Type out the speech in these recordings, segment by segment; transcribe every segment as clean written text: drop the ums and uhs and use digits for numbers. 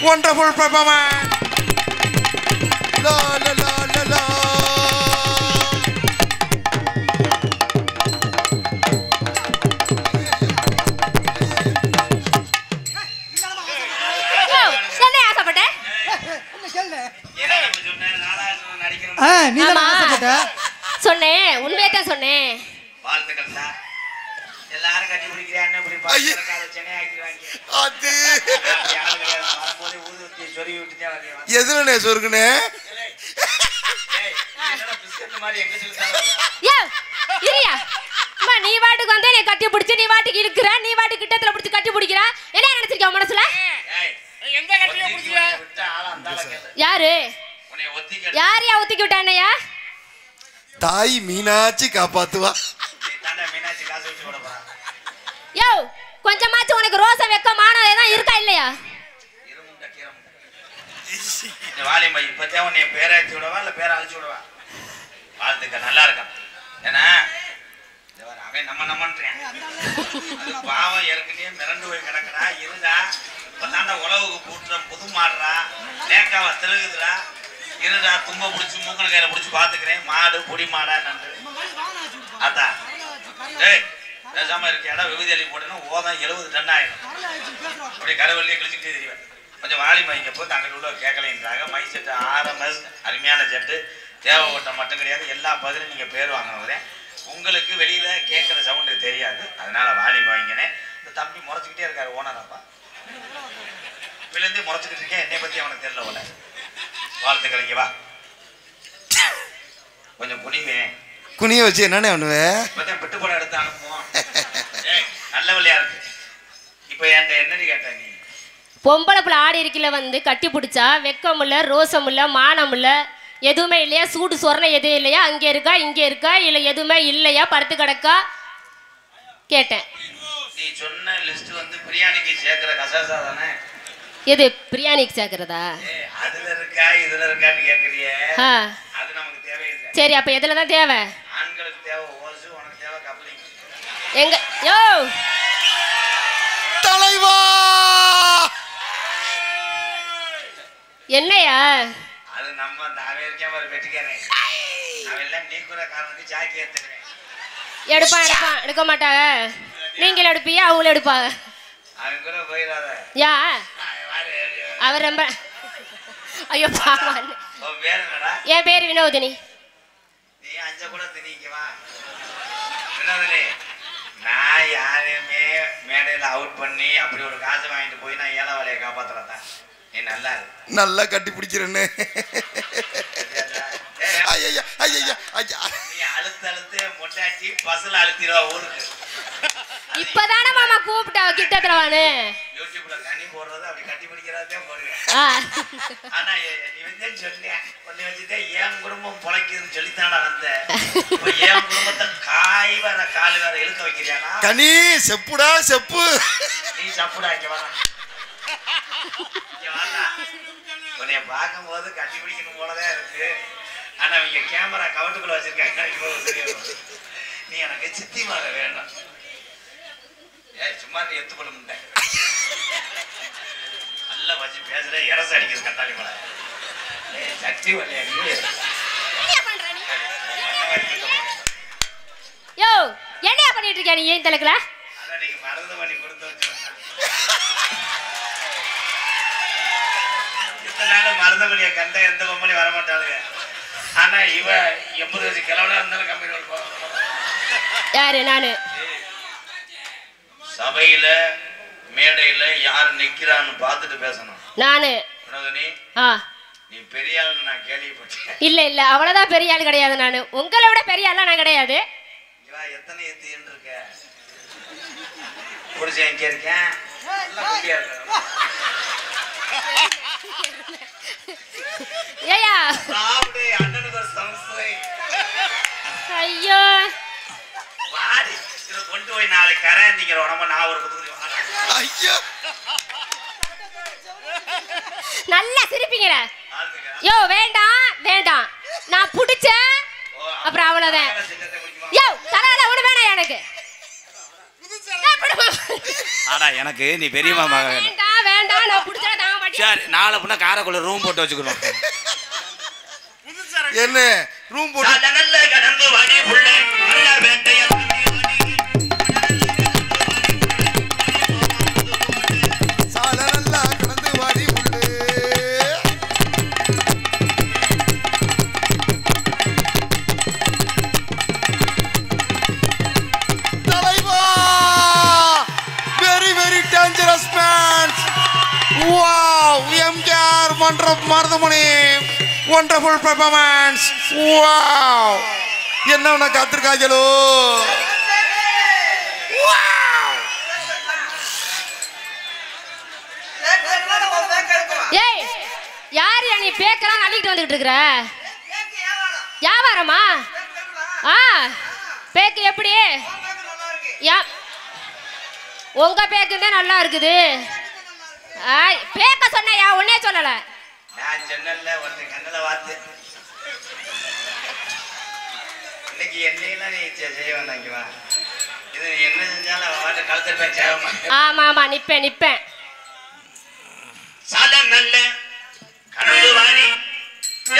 wonderful performance. La la la la la. சொன்னேன் உண்மையே தான் சொன்னேன். எல்லாரும் கட்டி பிடிக்கிறான்னு இப்படி பாத்துறக்கால சென்னை ஆக்கிடுவாங்க. அது வரும்போது ஊதுவத்தி சொருகி விட்டுட்டே வரீங்க. எதுலனே சொருகுனே? ஏய் என்னடா பிஸ்கட் மாதிரி எங்க சொல்லுறாங்க? யோ இரியா. அம்மா நீ வாட்டுக்கு வந்து நீ கட்டி பிடிச்சு நீ வாட்டுக்கு இழுக்குற நீ வாட்டுக்கு கிட்டத்துல பிடிச்சு கட்டி பிடிக்கிற. என்ன நினைச்சிருக்க மனசுல? ஏய் எந்த கட்டிய பிடிக்கிற? விட்டா ஆள அந்தால கேளு. யாரு? உன்னை ஒத்திக்க. யாரையா ஒத்திக்கி விட்டானயா? தாய் மீனாட்சி காப்பாத்துவா. தாண்டா மீனாட்சி காசு வச்சு போட போறா. யோ கொஞ்சமாச்சு உனக்கு ரோச வெக்க மானம் ஏதா இருக்கா இல்லையா? இருமுண்ட கீரமுண்ட. இந்த வாலிமை இப்பதே உன்னை பேரை அழிச்சு விடவா இல்ல பேரை அழிச்சு விடவா? வாழ்த்துக்க நல்லா இருக்கா. ஏன்னா அவன் நம்மன்றேன். அது பாவம் ஏற்கனவே மிரண்டு போய் கிடக்குறா. இருந்தா இப்ப தாண்டா உழவுக்கு கூட்டுற புது மாடுறா நேக்காவ திருகுதுடா. இருடா தும்ப பிடிச்சி மூக்கண கையில பிடிச்சி பாத்துக்கிறேன். மாடு பொடி மாடா நன்று அதான். ஏய் பேசாம இருக்க இடம் விபதி அள்ளி போட்டேன்னா ஓதான் 70 டன் ஆயிடும். அப்படியே கருவள்ளியே கிழிச்சுட்டே தெரியும். கொஞ்சம் வாலிமை இங்க போய் அங்கிட்டு உள்ள கேட்கலைன்றாங்க. மை செட்டு RMS அருமையான செட்டு தேவை ஓட்டம் மட்டும் கிடையாது. எல்லா பதிலும் நீங்க பேர் வாங்கினவரே. உங்களுக்கு வெளியில கேட்கற சவுண்டு தெரியாது. அதனால வாலிமை வாங்கினேன். இந்த தம்பி முறைச்சுக்கிட்டே இருக்காரு ஓனராப்பா. வெளிலேருந்தே முறைச்சுக்கிட்டு இருக்கேன். என்னை பத்தி அவனுக்கு தெரியல போல. வாழ்த்துக்கள். இங்க வா கொஞ்சம் குனிவே. குனிய வச்சு என்னன்னு பண்ணுவே? இப்பதான் பிட்டு போட எடுத்து அனுப்புவோம். நல்ல வழியா இருக்கு. இப்ப என்கிட்ட என்னடி கேட்ட நீ? பொம்பளை புள்ள ஆடி இருக்கில வந்து கட்டி பிடிச்சா வெக்கம் இல்ல ரோசம் இல்ல மானம் இல்ல எதுவுமே இல்லையா? சூடு சொரணை எதுவும் இல்லையா? அங்கே இருக்கா இங்கே இருக்கா இல்லை எதுவுமே இல்லையா? படுத்து கிடக்கா கேட்டேன். நீ சொன்ன லிஸ்ட் வந்து பிரியாணிக்கு சேர்க்கிற கசாசா தானே? எது பிரியாணிக்கு சேர்க்கிறதா? அதுல இருக்கா இதுல இருக்கான்னு கேட்கறியே. அது நமக்கு தேவையில்லை. சரி அப்ப எதுல தான் தேவை? ஆண்களுக்கு தேவை ஓசு, உனக்கு தேவை கப்ளிங். எங்க யோ தலைவா என்னையா? அது நம்ம அந்த அமெரிக்கா மாதிரி வெட்டிக்கிறேன். அவெல்லாம் நீ கூட காரணத்துக்கு சாக்கி ஏத்துக்கிறேன். எடுப்பான் எடுப்பான் எடுக்க மாட்டாங்க. நீங்கள் எடுப்பீங்க அவங்களும் எடுப்பாங்க. அவன் கூட போயிடாத. யா அவர் ரொம்ப ஐயோ பாவம். உன் பேர் என்னடா? என் பேர் வினோதினி. நீ அஞ்ச கூட திணிக்கவா வினோதினி? நான் யாரையுமே மேடையில அவுட் பண்ணி அப்படி ஒரு காசு வாங்கிட்டு போய் நான் ஏழை வேலையை காப்பாத்துறதான். நீ நல்லா இருக்கு. நல்லா கட்டி பிடிச்சிருன்னு. நீ அழுத்து அழுத்து மொட்டாச்சி பஸ்ல அழுத்திடுவா ஊருக்கு. இப்பதானே மாமா கூப்பிட்டா கிட்டத்துல வானு யூடியூப்ல கனி போடுறது அப்படி கட்டி பிடிக்கிறதே போடுவேன். ஆனா நீ வந்து சொன்ன ஒன்னு வச்சுட்டே என் குடும்பம் பொழைக்குதுன்னு சொல்லித்தானடா வந்த. என் குடும்பத்தை காய் வேற கால் வேற இழுக்க வைக்கிறியானா? கனி செப்புடா செப்பு. நீ சப்புடா இங்க வா. உன்னைய பார்க்கும் போது கட்டி பிடிக்கணும் போலதான் இருக்கு. ஆனா இங்க கேமரா கவட்டுக்குள்ள வச்சிருக்காங்க. நீ எனக்கு சித்தி மக வேணும். சும்மா நீ எத்து பண்ண முடியல. நல்லா வச்சு பேசுற இரச அடிக்கிறது கட்டாளி மலை. சக்தி வல்லையா நீ? யோ என்னையா பண்ணிட்டு இருக்கியா நீ ஏன் தலைக்கல? அதான் நீங்க மருந்து பண்ணி கொடுத்து வச்சு இத்தனால மருந்து பண்ணிய கண்ட எந்த பொம்பளையும் வரமாட்டாளுங்க. ஆனா இவ 80 வயசு கிழவனா இருந்தாலும் கம்பெனி போவாங்க. யாரு? நானு. சபையில மேடையில யாரு நிக்கிறான்னு பார்த்துட்டு பேசணும். நானு. வினோதினி நீ பெரிய ஆளுன்னு நான் கேள்விப்பட்டேன். இல்ல இல்ல அவ்வளவுதான் பெரிய ஆள் கிடையாது. நானு உங்களை விட பெரிய ஆளா நான் கிடையாது. எத்தனை எத்தின்னு இருக்க? புடிச்ச எங்க இருக்கேன் ஏயா சாப்பிடு அண்ணனுக்கு ஒரு சம்சை. ஐயோ வாடி இத கொண்டு போய் நாளை கரையந்திக்கிற உடம்ப நான் ஒரு குத்துக்குடி வாங்க. ஐயோ நல்லா சிரிப்பீங்கடா. யோ வேண்டாம் வேண்டாம் நான் புடிச்சேன் அப்புறம் அவ்வளவுதான். யோ தரால ஒண்ணு வேணாம் எனக்கு. ஆனா எனக்கு நீ பெரிய மாமா வேண்டாம் நான் புடிச்சா தாங்க மாட்டேன். சரி நாளை புண்ணா காரைக்குள்ள ரூம் போட்டு வச்சுக்கிறோம். என்ன ரூம் போட்டு நல்ல கடந்து வாடி புள்ள நல்ல வேட்டைய சால நல்லா கடந்து வாடி உள்ளே. தலைவா very very dangerous man. Wow MGR மருதமணி wonderful performance. வாவ் என்ன உன காத்திருக்காங்களோ. ஏய் யார் நீ பேக்கெல்லாம் அள்ளிட்டு வந்துகிட்டு இருக்கிற? வியாபாரமா? ஆ பேக்கு எப்படி? உங்க பேக்கு தான் நல்லா இருக்குது. பேக்க சொன்னையா ஒன்னே சொல்லல. நான் சொன்னல ஒருத்தன் கண்ணல வாத்து இன்னைக்கு என்னையெல்லாம் நீ செய்ய வேண்டாங்கவா. இது என்ன செஞ்சாலும் வாட்ட கழுத்தப்பேன் சேவமா. ஆமா ஆமா நிப்பேன். சால நல்ல கடந்து வாடி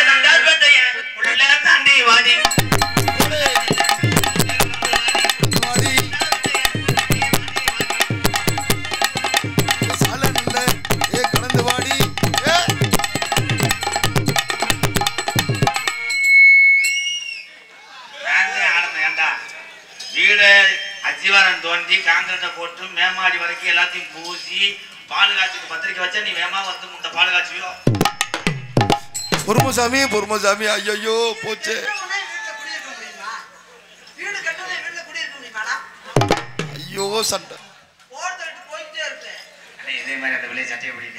எதண்டால் பத்தைய உள்ள தாண்டி வாடி வீடு அஜிவாரம் தோண்டி காங்கிரீட்டை போட்டு மேமாடி வரைக்கும் எல்லாத்தையும் பூசி பால் காய்ச்சிக்கு பத்திரிக்கை வச்சா நீ வேமா வந்து முட்டை பால் காய்ச்சியோ. பொறுமசாமி ஐயோ போச்சு. ஐயோ சண்டை இதே மாதிரி அந்த விலை சட்டையை பிடிக்க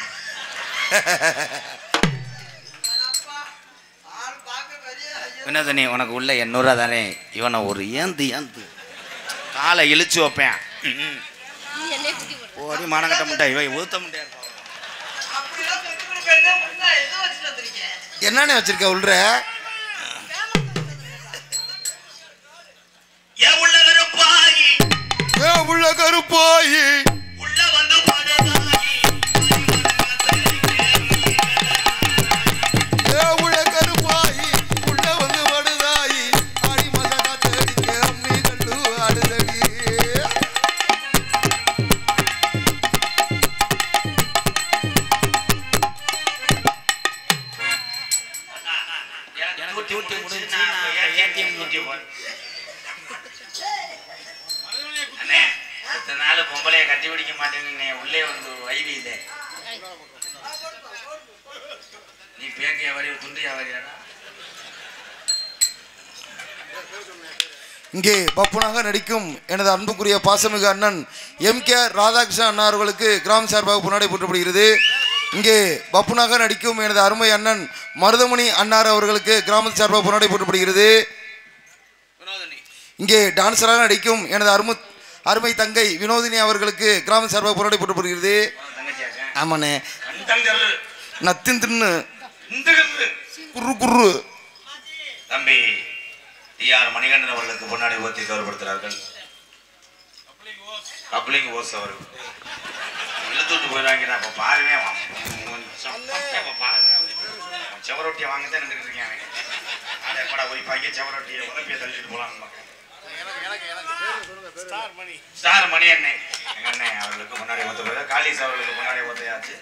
வினோதனி உனக்கு உள்ள 800 தானே. இவனை ஒரு ஏந்து காலை இழுச்சு வைப்பேன். ஓடி மானங்கட்ட முட்டை இவன் ஊத்த முட்டையா. என்னன்னு வச்சிருக்க உள்ள? உள்ள கருப்பாயி உள்ள வந்து பொம்பளைய கட்டி பிடிக்க மாட்டேன்னு உள்ளே வந்து வைவி இல்லை. நீ பேக்கிய வரி துண்டியா வரியாடா. இங்கே பப்புனாக நடிக்கும் எனது அன்புக்குரிய பாசமிகு அண்ணன் MK ராதாகிருஷ்ணன் அண்ணா அவர்களுக்கு கிராம சார்பாக பொன்னாடை போற்றப்படுகிறது. இங்கே பப்புனாக நடிக்கும் எனது அருமை அண்ணன் மருதமணி அண்ணார் அவர்களுக்கு கிராம சார்பாக பொன்னாடை போற்றப்படுகிறது. இங்கே டான்சராக நடிக்கும் எனது அருமை தங்கை வினோதினி அவர்களுக்கு கிராம சார்பாக பொன்னாடை போற்றப்படுகிறது. ஆமாண்ணே நத்தின் தின்னு குரு குரு தம்பி டிஆர் மணிகண்டன் அவர்களுக்கு பொன்னாடை ஓத்தி கௌரவப்படுத்துகிறார்கள். கப்ளிங் ஓஸ் அவர்கள் இழுத்துட்டு போயிடுவாங்க. அப்ப பாருங்க செவரொட்டியை வாங்கத்தான் நின்றுட்டு இருக்கேன். அதை எப்படா ஒரு பாக்கி செவரொட்டியை உதப்பியை தள்ளிட்டு போலாம். ஸ்டார் மணி அண்ணன் எங்க அண்ணன் அவர்களுக்கு முன்னாடி ஓத்த போய் காளிஸ் அவர்களுக்கு முன்னாடி ஓத்தையாச்சு.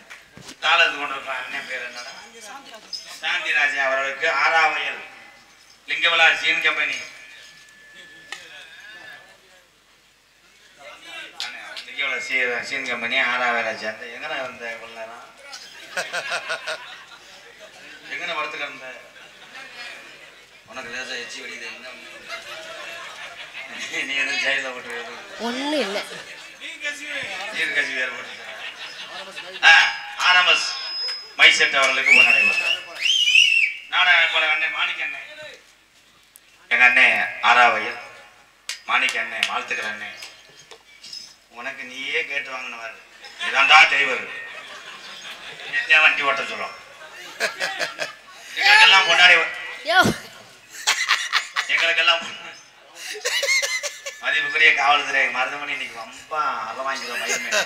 தாளத்து கொண்டு இருக்க அண்ணன் பேர் என்னடா சாந்திராஜா அவர்களுக்கு ஆறாவயல் லிங்கவலா சீன் கம்பெனி சீன் கம்பெனி ஆறாவயலா சேர்ந்த எங்கன வந்த இவ்வளவு நேரம் எங்கன வரத்துக்கு இருந்த உனக்கு லேசா எச்சி வடிது நீ எதுவும் ஜெயில போட்டு ஒன்றும் இல்லை நீர்கசி வேறு போட்டு RMS மைசெட் அவர்களுக்கு முன்னாடி நாடக போல அண்ணன் மாணிக்க அண்ணன் எங்க அண்ணன் ஆறாவயல் மாணிக்க அண்ணன் வாழ்த்துக்கிற அண்ணன் உனக்கு நீயே கேட்டு வாங்கினவாரு இதாண்டா டிரைவர் வண்டி ஓட்ட சொல்லும் எங்களுக்கெல்லாம் கொண்டாடி எங்களுக்கெல்லாம் மதிப்புக்குரிய காவல்துறை மருதமணி இன்னைக்கு ரொம்ப அத வாங்கிடுவோம் மயிர் மேல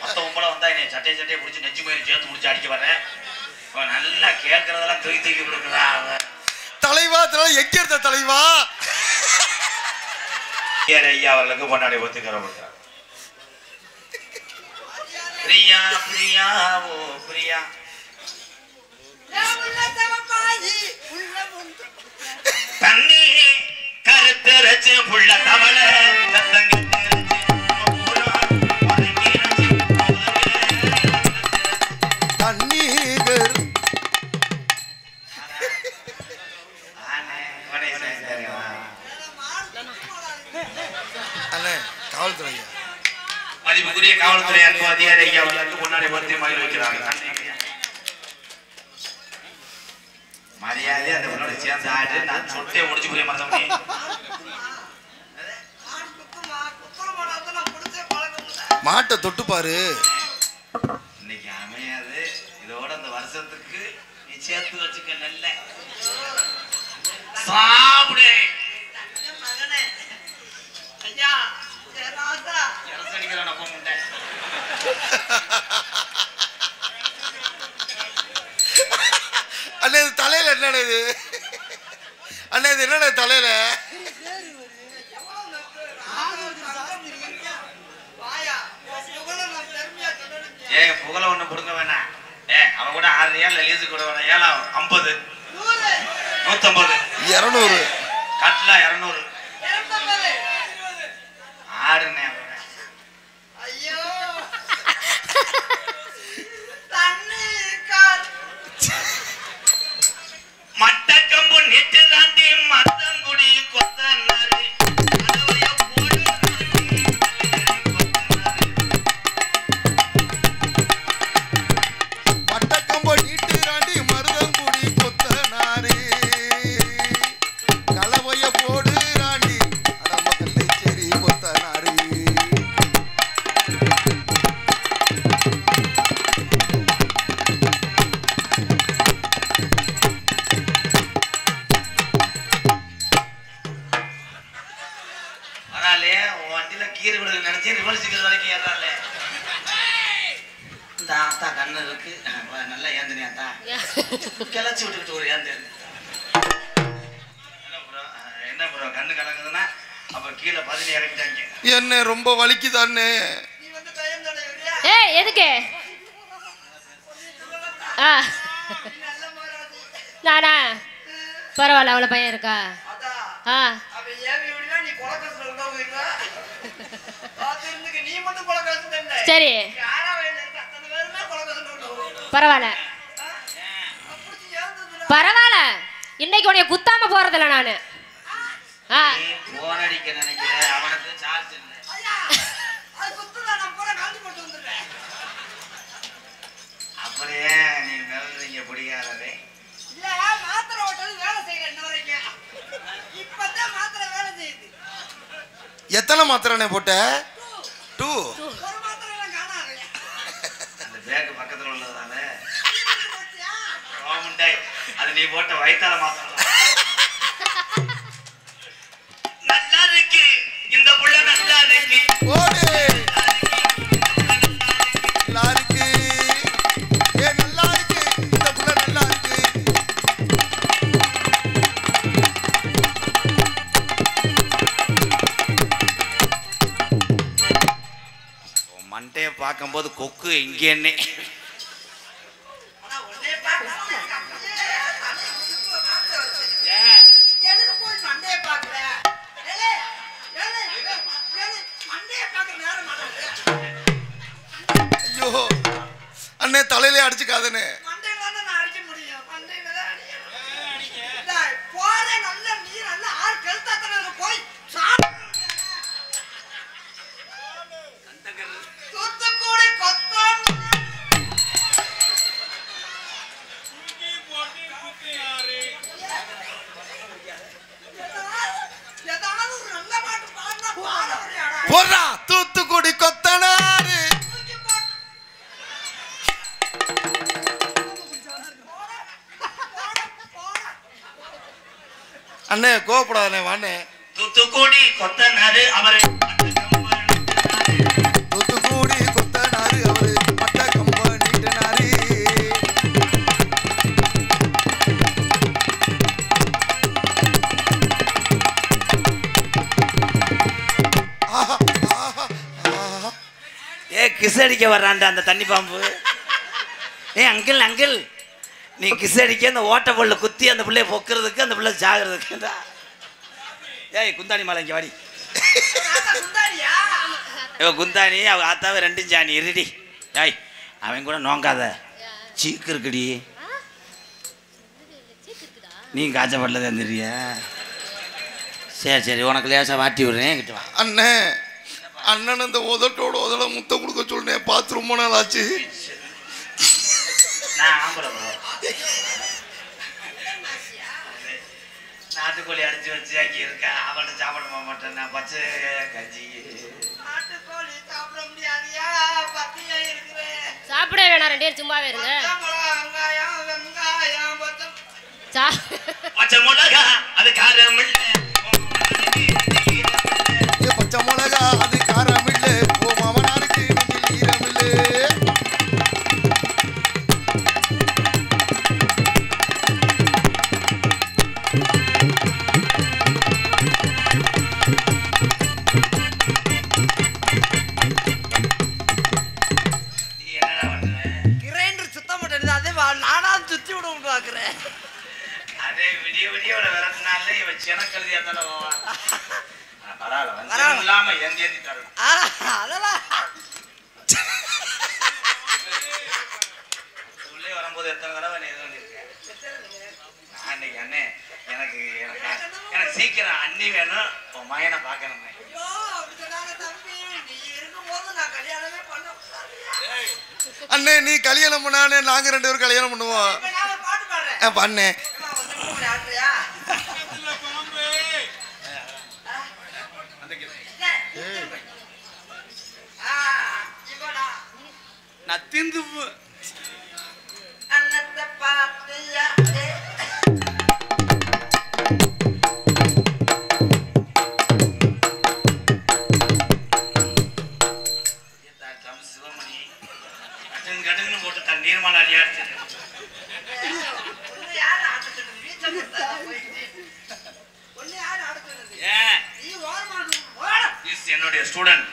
மொத்த உம்பளை வந்தா என்னை சட்டையை பிடிச்சி நெஞ்சு மயிர் சேர்த்து முடிச்சு அடிக்க வரேன் அவன் நல்லா கேட்கறதெல்லாம் தூக்கி கொடுக்குறா தலைவா எங்க இருந்த தலைவா ஐயா அவர்களுக்கு பொன்னாடி ஒத்து கரப்படுத்துறார் பிரியா பிரியா ஓ பிரியா தண்ணி கருத்தரச்சு புள்ள தவள காவல்துறை மதிப்புக்குரிய காவல்துறை அன்பு அதிகாரி ஐயா அவர்களுக்கு முன்னாடி பொருத்தி மகிழ் வைக்கிறாங்க மரியாதை அந்த பொண்ணோட சேர்ந்து ஆடு நான் சொட்டே முடிச்சு புரிய மாட்டேன் மாட்டை தொட்டு பாரு இன்னைக்கு அமையாது இதோட அந்த வருஷத்துக்கு நீ சேர்த்து வச்சுக்க நல்ல சாப்பிடு அண்ணே இது தலையில என்னடா இது அண்ணே இது என்னடா தலையில புகழ ஒண்ணு கொடுங்க வேணாம் அவன் கூட 6 ஏழு லீஸு கூட வேணாம் 7 50 150 200 கட்ல 200 ஆடுனே ஐயோ மட்டக்கம்பு நெட்டு தாண்டி மத்தங்குடி கொத்தனாரு மட்டக்கம்பு நீட்டு தாண்டி மருதங்குடி கொத்தனாரு கலவைய போடு ராண்டி அடமக்கல்லை சரி கொத்தனாரு வண்டியில கீரை விடுதல் நினைச்சு ரிவர்ஸுக்கு வரைக்கும் ஏறாலே இந்த ஆத்தா கண்ணு இருக்கு நல்லா ஏந்தனி ஆத்தா கிளச்சி விட்டுக்கிட்டு ஒரு ஏந்து என்ன ப்ரோ கண்ணு கலங்குதுன்னா அப்ப கீழே 10 இறக்கிட்டாங்க என்ன ரொம்ப வலிக்குதான்னு எதுக்கு நானா பரவாயில்ல அவ்வளோ பையன் இருக்கா சரி பரவாயில்ல பரவாயில்ல இன்னைக்கு உனைய குத்தாம போறதில்ல நானு போன் அடிக்க நினைக்கிறேன் அவனுக்கு சார்ஜ் இல்லை அப்படியே நீ மிளகுறீங்க பிடிக்காதே எத்தனை மாத்திரை போட்ட 2 அந்த பேக் பக்கத்துல உள்ளதால அது நீ போட்ட வயித்தால மாத்திரம் நல்லா இருக்கு இந்த புள்ள நல்லா இருக்கு ஓடு நல்லா இருக்கு நல்லா இருக்கு இந்த புள்ள நல்லா இருக்கு மண்டையை பார்க்கும்போது கொக்கு எங்கேன்னு ஐயோ அண்ணே தலையிலே அடிச்சுக்காதனே போறா தூத்துக்குடி கொத்தனாரு அண்ணே கோவப்படாதே வாண்ணே தூத்துக்குடி கொத்தனாரு அவரு தூத்துக்குடி கொத்தனாரு அவரு மட்ட கம்ப நீட்டினாரு. கிஸ் அடிக்க வர்றான்டா அந்த தண்ணி பாம்பு. அங்கிள் அங்கிள் நீ கிஸ் அடிக்க அந்த ஓட்ட பொருளை குத்தி அந்த பிள்ளைய பொக்குறதுக்கு அந்த பிள்ளை ஜாகிறதுக்கு. ஏய் குந்தாணி மாலை இங்கே வாடி. குந்தாணி அவ ஆத்தாவே ரெண்டும் ஜானி இருடி. ஏய் அவன் கூட நோங்காத சீக்கு இருக்குடி. நீ காய்ச்சப்படல தெரியா? சரி சரி உனக்கு லேசாக வாட்டி விடுறேன் கிட்ட வா. அண்ணே அண்ணன் அந்த உதட்டோட உதட முத்த கொடுக்க சொல்றேன். பார்த்து ரொம்ப நாள் ஆச்சு. நாட்டுக்கோழி அடிச்சு வச்சு ஆக்கி இருக்கா. அவன்கிட்ட சாப்பிட மாட்டேன். நான் பச்சை கஞ்சி நாட்டுக்கோழி சாப்பிட முடியாதியா? பத்தியா இருக்கிறேன். சாப்பிட வேணாம், ரெண்டு பேரும் சும்மாவே இருங்க. பச்சை மிளகா அது காரம் இல்ல. பச்சை மிளகா அது காரம் இல்ல. ஓ மாமனாருக்கு ஈரம் இல்ல. கிரைண்டர் சுத்தம் பண்ணுறது அதே நானாவது சுத்தி விட பார்க்குறேன். அதே விடிய விடிய விரட்டினால இவன் சினக்கழுதியா தானே போவான். பரவாயில்ல இல்லாம ஏந்தி தரணும். அதெல்லாம் உள்ளே வரும்போது எத்தனை தடவை நீ இது இருக்கேன். அன்னைக்கு அண்ணே எனக்கு எனக்கு சீக்கிரம் அண்ணி வேணும். உன் மகனை பார்க்கணும். அண்ணே நீ கல்யாணம் பண்ணானே நாங்க ரெண்டு பேரும் கல்யாணம் பண்ணுவோம். பண்ணே நான் திந்து சிவமணி கடுங்குன்னு போட்டு தன் நீர்மான அடியாச்சு. என்னுடைய ஸ்டூடெண்ட்.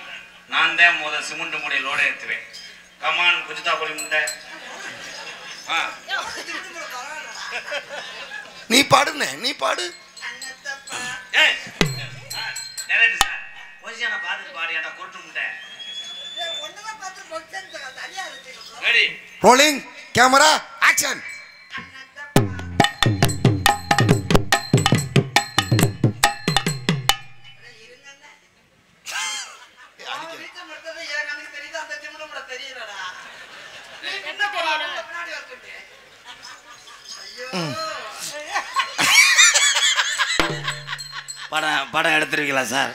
நான் தான் முதல் சிமெண்ட் மூடையிலோட ஏற்றுவேன். கமான் குஜிதா கோழி முண்டை. நீ பாடுனே நீ பாடு. சார் பொசிஷனை பார்த்துட்டு பாடியாடா கொட்டு முண்டை. Rolling camera action. படம் எடுத்துருவீங்களா சார்?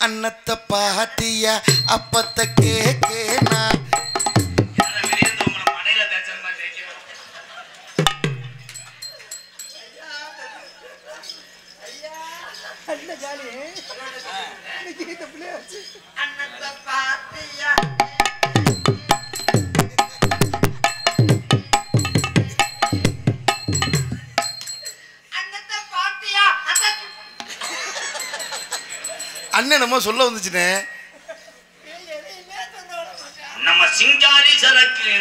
அன்னத்தை பாத்தியா அப்பத்தை கேக்கேனா. அண்ணன் நம்ம சொல்ல வந்துச்சுனே. நம்ம சிங்காரி சரக்கு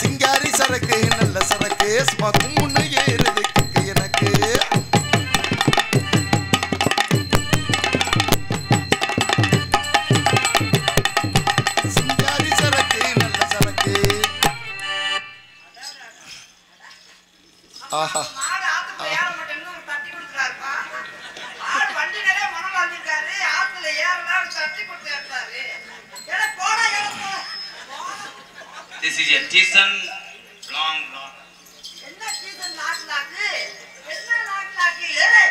சிங்காரி சரக்கு நல்ல சரக்கு முன்னு ஏறுது எனக்கு. சிங்காரி சரக்கு நல்ல சரக்கு. ஆஹா This is a decent long long. என்ன சீசன் லாக்கு என்ன லாக்கு ஏலே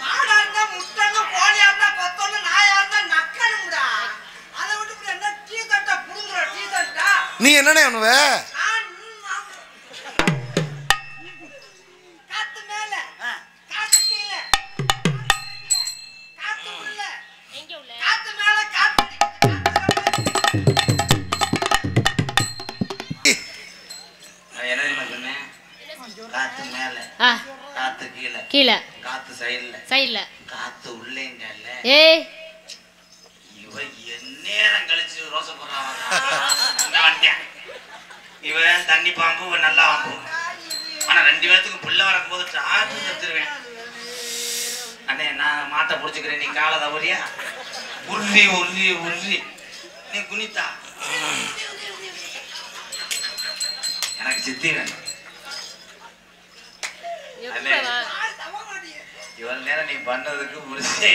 மாடாண்டா முட்டங்க கோழியாண்டா கொத்தொன்னு நாயாண்டா நக்கணும்டா. அதை விட்டு என்ன சீசன்டா புடுங்குற சீசன்டா. நீ என்னனே பண்ணுவ? கீழே காத்து சைடுல சைடுல காத்து உள்ளேங்கல்ல. ஏய் இவன் எந்நேரம் கழிச்சு ரோசை போடுறான். இவன் தண்ணி பாம்பு, இவன் நல்லா பாம்பு. ஆனா 2 பேத்துக்கும் புள்ள வரக்கும் போது டாக்டர் செத்துருவேன். அண்ணே நான் மாட்டை பிடிச்சிக்கிறேன், நீ காலை தவறியா? உருளி உருளி உருளி நீ குனித்தா. எனக்கு சித்தி வேணும். இவ்வளவு நேரம் நீ பண்ணதுக்கு முடிச்சு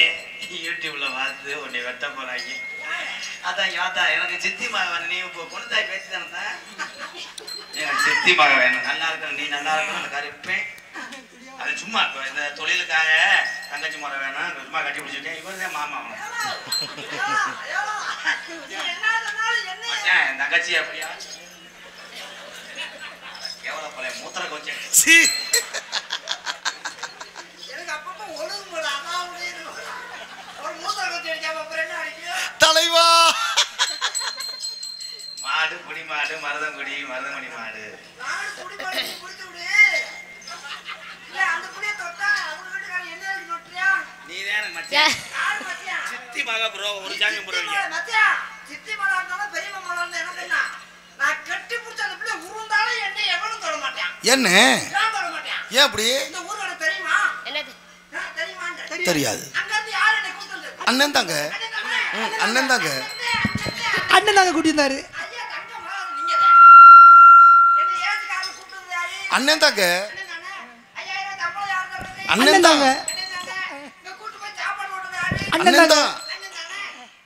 யூடியூப்ல பார்த்து உன்னை வெட்ட போறாங்க. அதான் யோதா எனக்கு சித்தி மகன், நீ இப்போ பொண்ணுத்தாய் பேசிதானே, எனக்கு சித்தி மகன் வேணும். நல்லா இருக்கணும், நீ நல்லா இருக்கணும், அந்த கருப்பேன். அது சும்மா இப்போ இந்த தொழிலுக்காக தங்கச்சி முறை வேணும், சும்மா கட்டி பிடிச்சிட்டேன். இவருதான் மாமா என் தங்கச்சி. அப்படியா எவ்வளோ பழைய மூத்திர கோச்சேன். தலைவா மாடு குடி மாடு மருதங்குடி மருதமணி மாடு. நீதான் மச்சான் சித்தி மகா ப்ரோ. ஒரு ஜாமி ப்ரோ சித்தி மகா இருந்தாலும் பெரிய மகா இருந்தா என்ன பண்ணா, நான் கட்டி பிடிச்ச அந்த பிள்ளை உருந்தாலும் என்ன எவனும் தொட மாட்டேன். என்ன தொட மாட்டேன். ஏன் அப்படி? இந்த ஊரோட தெரியுமா? என்னது தெரியுமா? தெரியாது. அங்க இருந்து யார் என்ன கூப்பிட்டு அண்ணன் தாங்க. அண்ணன் தாங்க. அண்ணன் தாங்க கூட்டியிருந்தாரு. ஐயா தங்க மகா நீங்க தான் என்ன ஏத்துக்காரங்க கூப்பிட்டு யாரு? அண்ணன் தாங்க. ஐயா என்ன தம்பள யார் தம்பள? அண்ணன் தாங்க. இங்க கூட்டி போய் சாப்பாடு போடுறது யாரு? அண்ணன் தான்.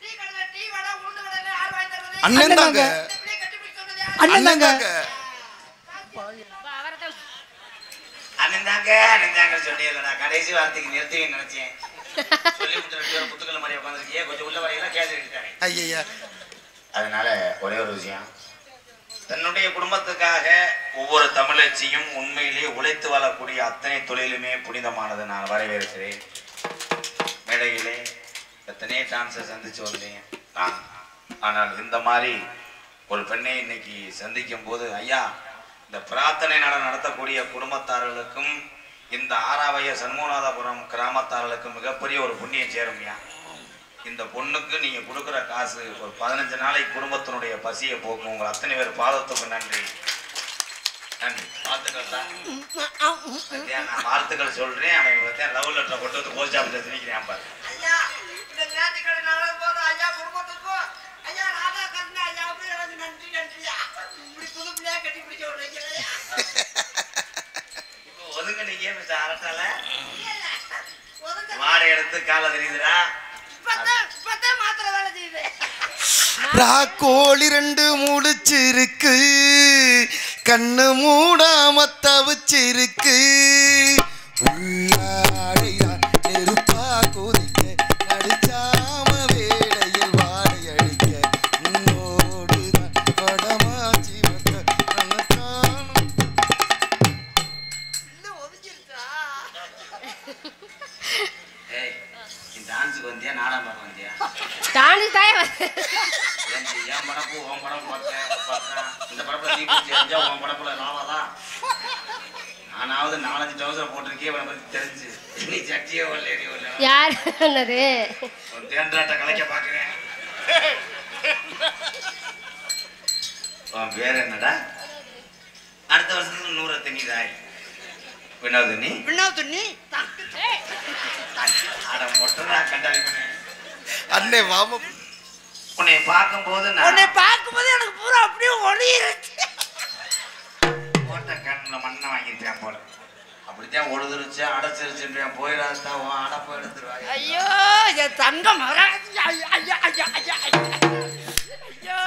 டீ கடையில டீ வடை உளுந்து வடை யார் வாங்கி தரது? அண்ணன் தாங்க. இந்த பிள்ளை கட்டி பிடிக்கிறது யாரு? அண்ணன் தாங்க. அண்ணந்தாங்க சொன்னீங்களா? கடைசி வார்த்தைக்கு நிறுத்துவேன்னு நினைச்சேன். சொல்லி விட்டு 2 பேரும் புத்துக்கள் மாதிரி உட்காந்துருக்கீங்க, கொஞ்சம் உள்ள வரையெல்லாம் கேள்வி எடுத்தாங்க. ஐயா அதனால ஒரே ஒரு விஷயம், தன்னுடைய குடும்பத்துக்காக ஒவ்வொரு தமிழச்சியும் உண்மையிலேயே உழைத்து வாழக்கூடிய அத்தனை தொழிலுமே புனிதமானது. நான் வரவேற்கிறேன். மேடையிலே எத்தனை டான்ஸை சந்திச்சு வந்தேன் நான். ஆனால் இந்த மாதிரி ஒரு பெண்ணை இன்னைக்கு சந்திக்கும் போது, ஐயா இந்த பிரார்த்தனை நடத்தக்கூடிய குடும்பத்தார்களுக்கும் இந்த ஆறாவைய சண்முகநாதபுரம் கிராமத்தார்களுக்கும் மிகப்பெரிய ஒரு புண்ணியம் சேரும்யா. இந்த பொண்ணுக்கு நீங்க கொடுக்குற காசு ஒரு 15 நாளைக்கு குடும்பத்தினுடைய பசியை போக்கும். உங்கள் அத்தனை பேர் பாதத்துக்கு நன்றி. நன்றி, வாழ்த்துக்கள் தான். நான் வாழ்த்துக்கள் சொல்றேன். அவன் பார்த்தேன் லவ் லெட்டரை கொண்டு வந்து போஸ்ட் ஆஃபீஸில் திணிக்கிறேன் பாரு. ஐயா இந்த ஞாயிற்றுக்கிழமை நாளை போதும் ஐயா குடும்பத்துக்கும் ஐயா ராதா கண்ணா ஐயா அப்படியே எனக்கு நன்றி நன்றியா. இப்படி புது பிள்ளையா கட்டி பிடிக்க விடுறீங்க. இப்போ ஒதுங்க நீங்க மிஸ்டர் அரசால மாடை எடுத்து காலை தெரியுதுடா. இப்பதான் மாத்திரை வேலை செய்யுது. ராக்கோழி 2 முடிச்சிருக்கு, கண்ணு மூடாம தவிச்சிருக்கு. உள்ளாடையா நெருப்பா கொதிக்க, நடுச்சாம வேளையில் வாடை அடிக்க, உன்னோடுதான் படமாச்சி வந்த கண்ணத்தானும். இன்னும் ஒதுங்கிருச்சா? ஏய், நீ டான்ஸுக்கு வந்தியா நாடகம் பார்க்க வந்தியா? டான்ஸ் தாயே என் படப்பு உன் படம் பார்த்தேன். இந்த படப்புல தீபிச்சு எரிஞ்சா உன் படப்புல நாவாதான். நானாவது 4-5 டவுசர் போட்டிருக்கே இவனை பத்தி தெரிஞ்சு நீ சட்டியே வரல. யார் என்னது ஒரு தேன்றாட்ட கலைக்க பாக்குறேன். வேற என்னடா? அடுத்த வருஷத்துக்கு 100 தண்ணிதாய் வினோது நீ வினோது நீ அட மொட்டை கண்டாளி பண்ண. அண்ணே வாம உன்னை பார்க்கும்போது உன்னை பார்க்கும்போது எனக்கு பூரா அப்படியே ஒளியிருச்சு. ஓட்ட கண்ணில் மண்ணை வாங்கியிருப்பேன் போல. அப்படித்தான் ஒழுதுருச்சு அடைச்சிருச்சுன்றேன். போயிடாதா உன் அடப்போ எடுத்துருவாங்க. ஐயோ என் தங்கம்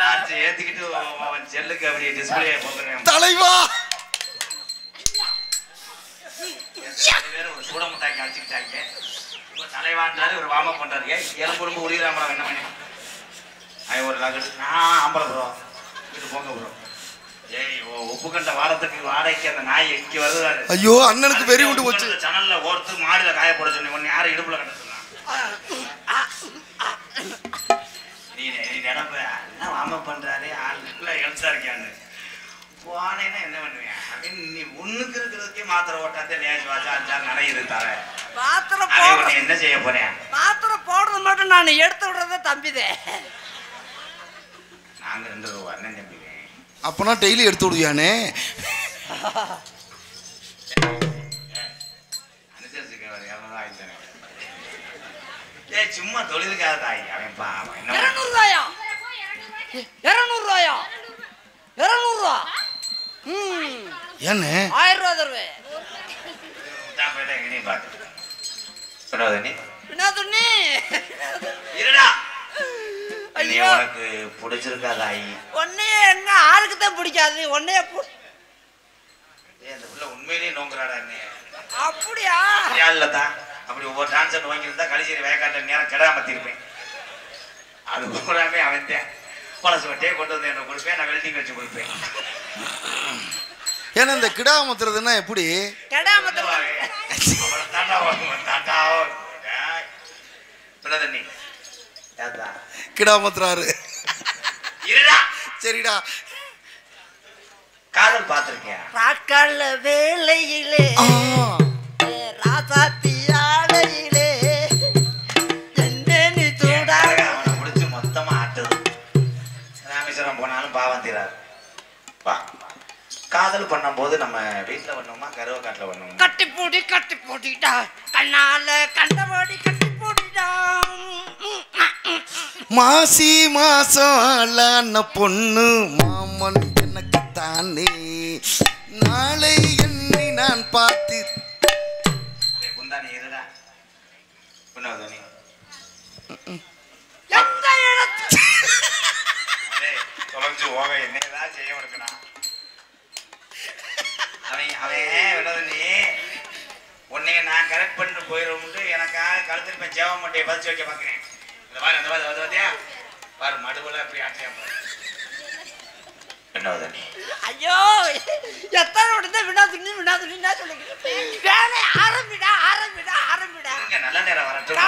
சார்ஜ் ஏத்திக்கிட்டு அவன் செல்லுக்கு அப்படியே டிஸ்பிளே போக்குறேன். தலைவா ஒரு சூட முட்டாக்கி அடிச்சுக்கிட்டாங்க. இப்போ தலைவான்றாரு ஒரு வார்ம் அப் பண்றாரு. எலும்புடும்பு உரியாமரம் என்ன பண்ணி அவன் ஒரு லகடு நான் ஆம்பளை ப்ரோ வீட்டு போங்க ப்ரோ. ஏய் உப்பு கண்ட வாரத்துக்கு வாடகைக்கு அந்த நாய் எங்க வருது. ஐயோ அண்ணனுக்கு வெறி உண்டு போச்சு. சனல்ல ஓர்த்து மாடுல காய போட சொன்னேன். ஒன்னு யாரும் இடுப்புல கட்ட சொன்னான். நீ நினைப்ப என்ன வார்ம் அப் பண்றாரு ஆள் நல்லா எழுத்தா இருக்கியான்னு. போனேன்னா என்ன பண்ணுவேன் அப்படின்னு நீ ஒண்ணுக்கு இருக்கிறதுக்கே மாத்திரை ஓட்டாத்தே லேஸ் வாசா அஞ்சாறு நடையுது தர மாத்திரை என்ன செய்ய போறேன் மாத்திரை போடுறது மட்டும் நான் எடுத்து விடுறத தம்பிதே. நாங்க 2 ரூபா அண்ணன் தம்பிங்க. அப்பனா டெய்லி எடுத்து விடுவியானே? அனுசரிச்சுக்க வர 200 ஆயிடுச்சு. சும்மா தொழிலுக்காக தாய் அவன் பாவம். 200 ரூபாயா? 200 ரூபாயா? 200 ரூபா? ஏன்னு 1000 ரூபா தருவேன். எங்கேயும் பாத்து சொன்னி வினாதுண்ணி இருடா. ஐயோ உனக்கு பிடிச்சிருக்காதாயி? உன்னையே எங்க ஆருக்கு தான் பிடிக்காது. உன்னையே அந்த புள்ள உண்மையிலேயே நோங்குறாடா என்ன? அப்படியா? இல்லதான் அப்படி ஒவ்வொரு டான்ஸர் வாங்கியிருந்தா கடைசி வேக்காட்ட நேரம் கிடாமத்தி இருப்பேன். அது பூராமே அவன் பழசு வட்டியே கொண்டு வந்து என்ன கொடுப்பேன். நான் வெல்டிங் வச்சு கொடுப்பேன். ஏன்னா இந்த கிடா முத்துறதுன்னா எப்படி? கிடா முத்துறாரு. சரிடா. காதல் பார்த்திருக்கியா? ராக்கால வேலையிலே ராசாத்தியாலையிலே என்ன நீ தூடா அவனை முடிச்சு மொத்தமா ஆட்டுது. ராமேஸ்வரம் போனாலும் பாவம் தீராது. காதல் பண்ணும் போது நம்ம வீட்டுல பண்ணுவோமா கருவக்காட்டுல பண்ணுவோமா? கட்டி போட்டிடா கண்ணால கண்டபடி கட்டி போட்டிடா. மாசி மாசம் பொண்ணு மாமன் எனக்கு தானே நாளை என்னை நான் பார்த்து குந்தானி இருடா புண்ணாதனி எந்த இடத்து தொலைஞ்சு போக என்னதான் செய்ய முடியும்னா அவன் வினோதனி உன்னைய நான் கரெக்ட் பண்ணிட்டு போயிடும்ட்டு எனக்காக கழுத்திருப்பேன் சேவ மட்டையை பதிச்சு வைக்க பார்க்கிறேன். இந்த மாதிரி அந்த மாதிரி பார்த்தியா பாரு மடுவில் அப்படி ஆட்சியா வினோதனி. ஐயோ எத்தனை உடனே வினாதுண்ணி சொல்லிக்கிறேன். வேலை ஆரம்பிடா. நல்ல நேரம் வரட்டும்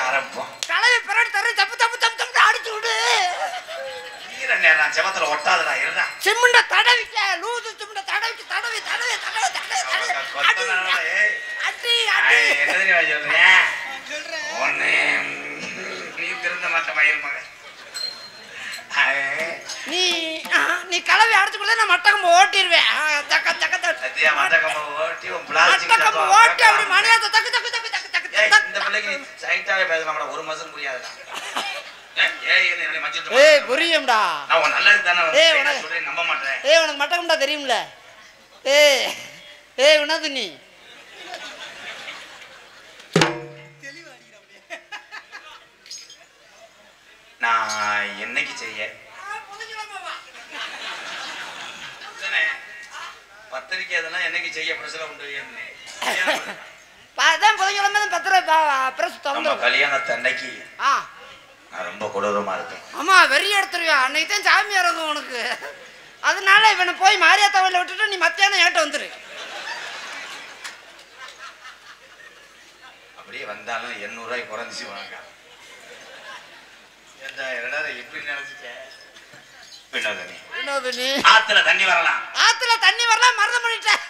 ஆரம்பிப்போம். கலவை பிறகு தர தப்பு அடிச்சு விடு. நேரம் செவத்துல ஒட்டாதுடா இருடா. சிமெண்ட தடவிக்க லூசு சிமெண்ட தடவி என்ன தெரியுமா சொல்றேன் ஒன்னு நீ திருந்த மாட்ட மயில் மகன். நீ கலவை அடிச்சு கொடுத்தா நான் மட்டக்கம்பு ஓட்டிடுவேன். மட்டக்கம்பு ஓட்டி ஓட்டி அப்படி மணியாத்த தக்கு இந்த பிள்ளைக்கு சைட்டாவே பேசலாம். ஒரு மாசம் புரியாதுடா. புரியும்டா. நான் நல்லது தானே சொல்றேன் நம்ப மாட்டேன். உனக்கு மட்டக்கம்பா தெரியும்ல. வினோது நீ நான் என்னைக்கு செய்ய பத்திரிக்கை அதெல்லாம் என்னைக்கு செய்ய பிரச்சனை உண்டு. கல்யாணத்தை அன்னைக்கு நான் ரொம்ப கொடூரமா இருக்கேன். ஆமா வெறி எடுத்துருவியா? அன்னைக்கு தான் சாமி இறங்கும் உனக்கு. அதனால இவனை போய் மாரியாத்தாவில விட்டுட்டு நீ மத்தியானம் ஏட்ட வந்துரு. அப்படியே வந்தாலும் 800 ரூபாய் குறைஞ்சி வாங்க. எப்படி நினைச்சிட்டேன் வினோதனி? ஆத்துல தண்ணி வரலாம் மறந்து பண்ணிட்டேன்.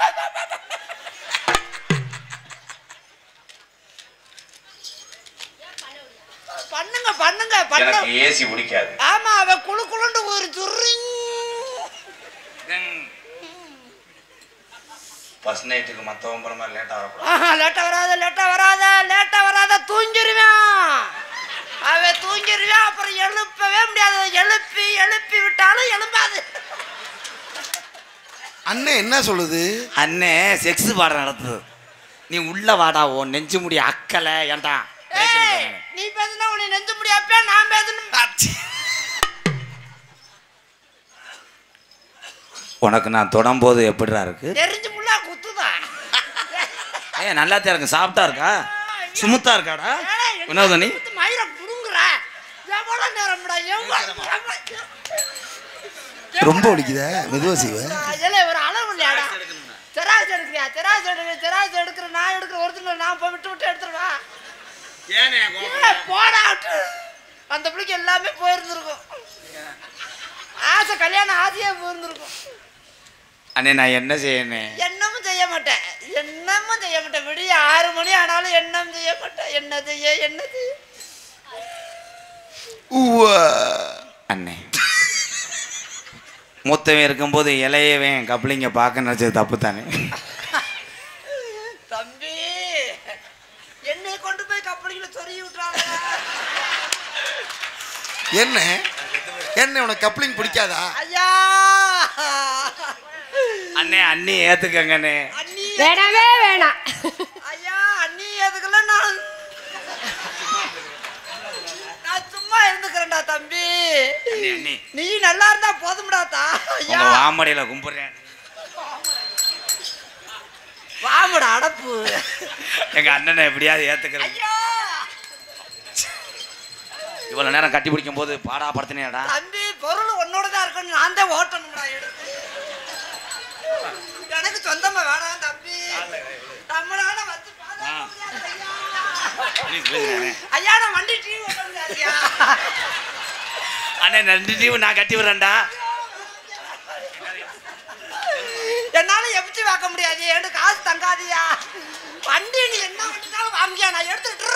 பண்ணுங்க. ஏசி பிடிக்காது. ஆமா அவ குளுண்டு ஒரு துரிங். ஃபர்ஸ்ட் நைட்டுக்கு மத்தவங்க போற மாதிரி லேட்டா வராத தூங்கிடுவேன். அவன் தூங்கிடுவேன். அப்புறம் எழுப்பவே முடியாது. எழுப்பி விட்டாலும் எழும்பாது. அண்ணே என்ன சொல்லுது? அண்ணே செக்ஸ் பாடம் நடத்துது. நீ உள்ள வாடா. ஓ நெஞ்சு முடி அக்கல ஏன்டா நீ பேசுனா உன்னை நெஞ்சு முடி அப்ப நான் பேசணும். உனக்கு நான் தொடும்போது எப்படிடா இருக்கு? தெரிஞ்சு முள்ளா குத்துதா. நல்லா தான் இருக்கு. சாப்பிட்டா இருக்கா? சுமுத்தா இருக்காடா வினோதனி? மயிர புடுங்குற எவ்வளவு நேரம்டா? ரொம்ப வலிக்குதா? மெதுவா செய்வ. ஒரு அளவு இல்லையாடா? தெராசு எடுக்கிற நான் எடுக்கிற ஒருத்தர் நான் விட்டு எடுத்துருவா. போடா அந்த பிள்ளைக்கு எல்லாமே போயிருந்திருக்கும். ஆசை கல்யாணம் ஆசையா போயிருந்திருக்கும். அண்ணே நான் என்ன செய்யணும்? என்னமும் செய்ய மாட்டேன், என்னமும் செய்ய மாட்டேன். விடிய 6 மணி ஆனாலும் என்னமும் செய்ய மாட்டேன். என்ன செய்ய அண்ணே மூத்தவன் இருக்கும்போது இளையவன் கப்ளிங்க பார்க்க நினைச்சது தப்பு தானே? தம்பி என்னை கொண்டு போய் கப்பலில சொருகி விட்டுறாங்க. என்ன என்ன உனக்கு கப்ளிங் பிடிக்காதா? ஐயா அண்ணே அண்ணி ஏத்துக்கங்கண்ணே. அண்ணி வேணவே வேணாம். ஐயா அண்ணி எதுக்குல நான் சும்மா இருந்துக்கிறேன்டா தம்பி. அண்ணி அண்ணி நீ நல்லா இருந்தா போதும்டாத்தா. ஐயா உங்க வாமடியில கும்பிடுறேன். வாமடா அடப்பு. எங்க அண்ணனை எப்படியாவது ஏத்துக்கிறேன். ஐயா இவ்வளவு நேரம் கட்டி பிடிக்கும் போது பாடா படுத்தினேடா. தம்பி பொருள் உன்னோட தான் இருக்கணும், நான் தான் ஓட்டணும்டா. எனக்கு சொந்தமா வேணாம் தம்பி, நம்மளால வச்சு ஐயா நான் வண்டி டிவி ஓட்டுறேன். அண்ணே 2 டிவி நான் கட்டி விடுறேன்டா. என்னால எப்படி பார்க்க முடியாது, எனக்கு காசு தங்காதியா. வண்டி நீ என்ன வண்டினாலும் வாங்கியா, நான் எடுத்துட்டு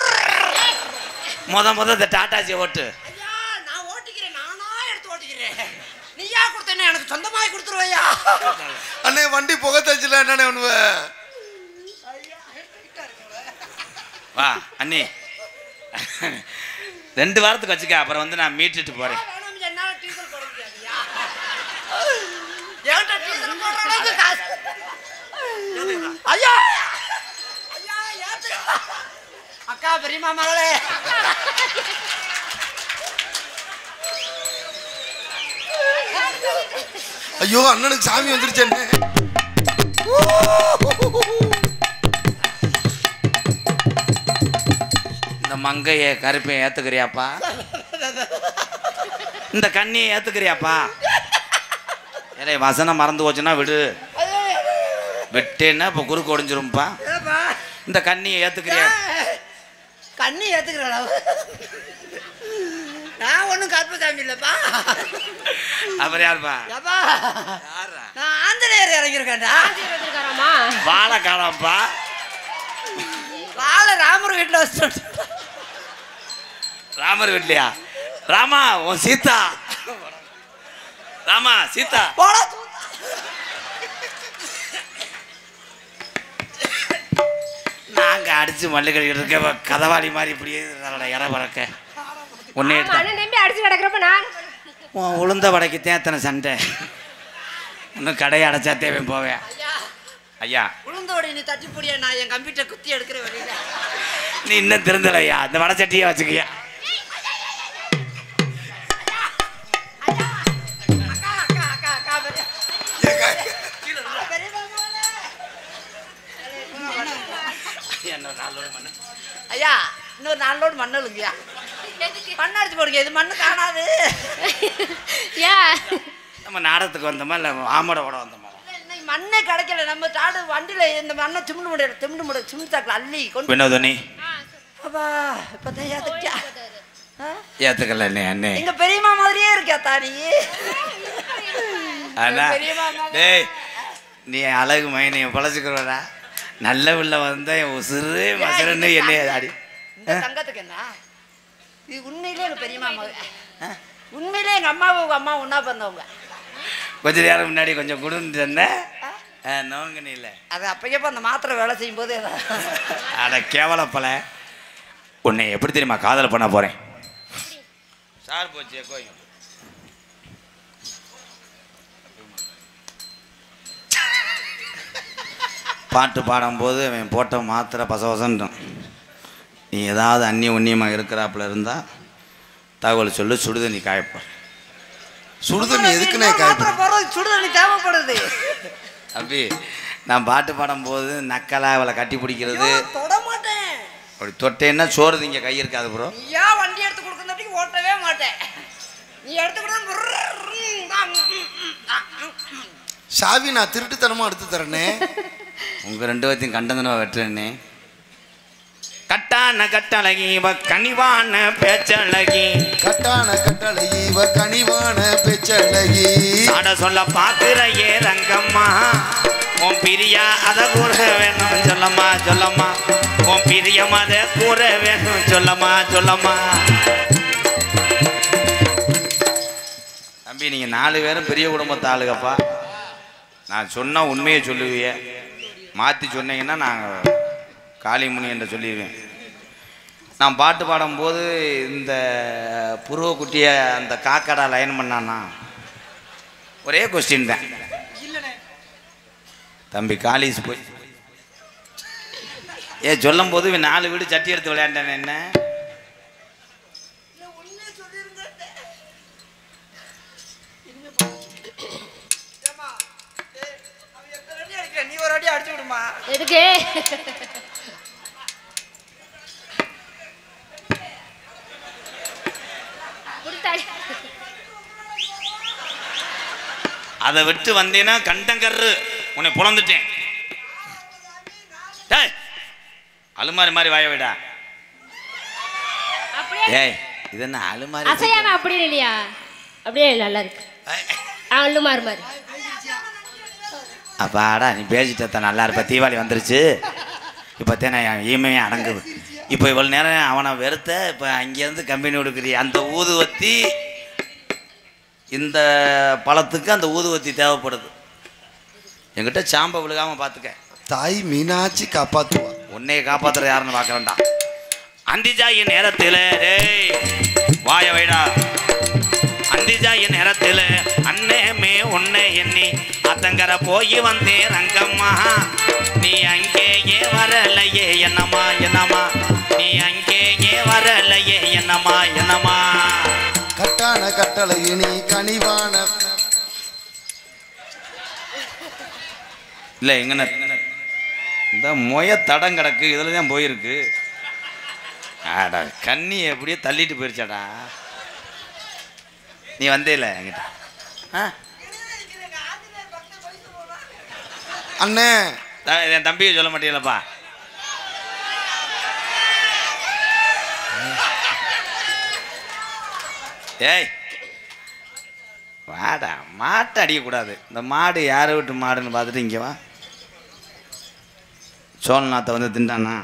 முத இந்த டாட்டாஜி ஓட்டு. ஐயா நான் ஓட்டிக்கிறேன், நானா எடுத்து ஓட்டிக்கிறேன். நீயா கொடுத்தேன்னா எனக்கு சொந்தமாய் கொடுத்துருவையா. அண்ணே வண்டி புகை தச்சுல என்னண்ணே பண்ணுவ? வா அண்ணி 2 வாரத்துக்கு வச்சுக்க, அப்புறம் வந்து நான் மீட்டுட்டு போறேன். என்னால டீசல் போட முடியாதுயா. என்கிட்ட டீசல் போடுற அளவுக்கு காசு. ஐயா ஐயா ஏத்து அக்கா பெரியம்மா மகளே. ஐயோ அண்ணனுக்கு சாமி வந்துருச்சேன்னு. இந்த மங்கைய கருப்பையை ஏத்துக்கிறியாப்பா? இந்த கண்ணியை ஏத்துக்கிறியாப்பா? ஏலே வசனம் மறந்து போச்சுன்னா விடு, விட்டேன்னா இப்போ குறுக்கு ஒடிஞ்சிரும்ப்பா. இந்த கண்ணியை ஏத்துக்கிறியா? கண்ணி ஏத்துக்கிறா? நான் ஒன்றும் கருப்பசாமி இல்லப்பா. அப்புறம் யாருப்பா? நான் ஆஞ்சநேயர் இறங்கியிருக்கேன்டா. வாழை காணாம்ப்பா. வாழை ராமர் வீட்டில் வச்சு. ராமர் வீட்லையா? ராமா உன் சீதா. ராமா சீதா நாங்க அடிச்சு மல்லு கழிக்கிட்டு இருக்க கதவாளி மாதிரி இப்படியே இற பறக்க உன்னை அடிச்சு கிடக்குறப்ப நான் உன் உளுந்த வடைக்குத்தான் எத்தனை சண்டை. இன்னும் கடையை அடைச்சா தேவை போவேன். ஐயா உளுந்தோட நீ தட்டி போடியா, நான் என் கம்ப்யூட்டர் குத்தி எடுக்கிற வழியில. நீ இன்னும் திருந்தலையா? இந்த வடை சட்டியை வச்சுக்கியா? ஐயா இன்னொரு 4 லோடு மண் இல்லைங்கய்யா. மண் அடிச்சு போடுங்க, இது மண்ணு காணாது. நம்ம நாடகத்துக்கு வந்தோமா இல்லை ஆமோட ஓட வந்தோமா? இன்னைக்கு மண்ணே கிடைக்கல. நம்ம தாடு வண்டியில இந்த மண்ணை திமிண்டு முடி சிமித்தாக்கில் அள்ளி கொண்டு வினோதனி அப்பா இப்பதான் ஏத்துக்கியா? ஏத்துக்கல அண்ணே. எங்க பெரியம்மா மாதிரியே இருக்கியா தானி? டேய் நீ அழகு மைனை பழச்சுக்கிறடா. நல்ல உள்ள வந்த உசுறு மசுரன்னு என்ன ஆடி தங்கத்துக்கு என்ன? இது உண்மையிலே எங்க பெரியம்மா மக. உண்மையிலே எங்க அம்மாவும் அம்மா ஒன்னா பிறந்தவங்க. கொஞ்ச நேரம் முன்னாடி கொஞ்சம் குடுன்னு சொன்னேன். நோங்க நீ இல்லை அது அப்பயப்போ அந்த மாத்திரை வேலை செய்யும் போது அட கேவலப்பல. உன்னை எப்படி தெரியுமா காதல் பண்ண போறேன்? சார் போச்சு கோயில் பாட்டு பாடும்போது அவன் போட்ட மாத்திரை பசவசன்றான். நீ ஏதாவது உன்னியமாக இருக்கிறாப்புல இருந்தால் தகவல் சொல்லு. சுடுதண்ணி காயப்பா. சுடுதண்ணி எதுக்குன்னே காயப்படும்? சுடுதண்ணி தேவைப்படுது. அப்படி நான் பாட்டு பாடும்போது நக்கலா அவளை கட்டி பிடிக்கிறது தொட மாட்டேன். அப்படி தொட்டேன்னா சோறு இங்கே கை இருக்காது ப்ரோ. ஐயா வண்டி எடுத்து கொடுக்கறதுக்கு ஓட்டவே மாட்டேன். நீ எடுத்து கொடுத்தா சாவி நான் திருட்டுத்தனமா எடுத்து தரேனே. உங்க 2 பேர்த்தையும் கண்டந்தனமா வெட்டுறேன்னே. கட்டான கட்டழகி இவ கனிவான பேச்சழகி. கட்டான கட்டழகி இவ கனிவான பேச்சழகி. சாட சொல்ல பாக்குற ஏ ரங்கம்மா. உன் பிரியா அதை கூற வேணும் சொல்லம்மா சொல்லம்மா உன் பிரியம் அதை கூற வேணும் சொல்லம்மா சொல்லம்மா. தம்பி நீங்கள் 4 பேரும் பெரிய குடும்பத்து ஆளுகப்பா. நான் சொன்னால் உண்மையை சொல்லுவீங்க, மாற்றி சொன்னீங்கன்னா நாங்கள் காளிமுனி என்று சொல்லிடுவேன். நான் பாட்டு பாடும்போது இந்த புருவ குட்டியை அந்த காக்கடா லைன் பண்ணானா ஒரே கொஸ்டின் தான், தம்பி காலேஜ் போய் சொல்லும் போது 4 வீடு சட்டி எடுத்து விளையாண்டேன். என்ன நீ ஒரு அடி அடிச்சு விடுமா? எதுக்கு? அதை விட்டு வந்தேன்னா கண்டங்கர்ரு உன்னை புலந்துட்டேன். அலுமாரி மாதிரி வாய விடா. ஏய் இது என்ன அலுமாரி? அசையாம அப்படியே இல்லையா? அப்படியே நல்லா இருக்கு. அலுமாரி மாதிரி. அப்பாடா நீ பேசிட்ட நல்லா இருப்ப. தீபாவளி வந்துருச்சு, இப்போ தேனை ஈமையே அடங்குது. இப்போ இவ்வளோ நேரம் அவனை வெறுத்த, இப்போ அங்கேருந்து கம்பெனி கொடுக்குறீ அந்த ஊதுவத்தி, இந்த பழத்துக்கு அந்த ஊதுவத்தி தேவைப்படுது. என்கிட்ட சாம்பை விழுகாமல் பார்த்துக்க. தாய் மீனாட்சி காப்பாற்றுவா. உன்னையை காப்பாற்றுறது யாருன்னு பார்க்குறேன்டா. அந்திஜாயி நேரத்தில் வாய வைடா. அந்திஜாயி நேரத்தில் அன்னேமே உன்னை எண்ணி அத்தங்கரை போய் வந்தேன் ரங்கம்மா. நீ அங்கேயே வரலையே என்னம்மா என்னம்மா, நீ அங்கேயே வரலையே என்னம்மா என்னம்மா. கட்டான கட்டளை நீ கனிவான இல்லை எங்கன இந்த மொய தடம் கிடக்கு, இதில் தான் போயிருக்கு. ஆடா கண்ணி எப்படியே தள்ளிட்டு போயிருச்சாடா. நீ வந்தே இல்லை என்கிட்ட. அண்ணே என் தம்பியை சொல்ல மாட்டீங்களப்பா. ஏய் வாடா, மாட்டை அடிக்கக்கூடாது. இந்த மாடு யாரை விட்டு மாடுன்னு பார்த்துட்டு இங்கே வா. சோழநாத்தை வந்து திண்டானா?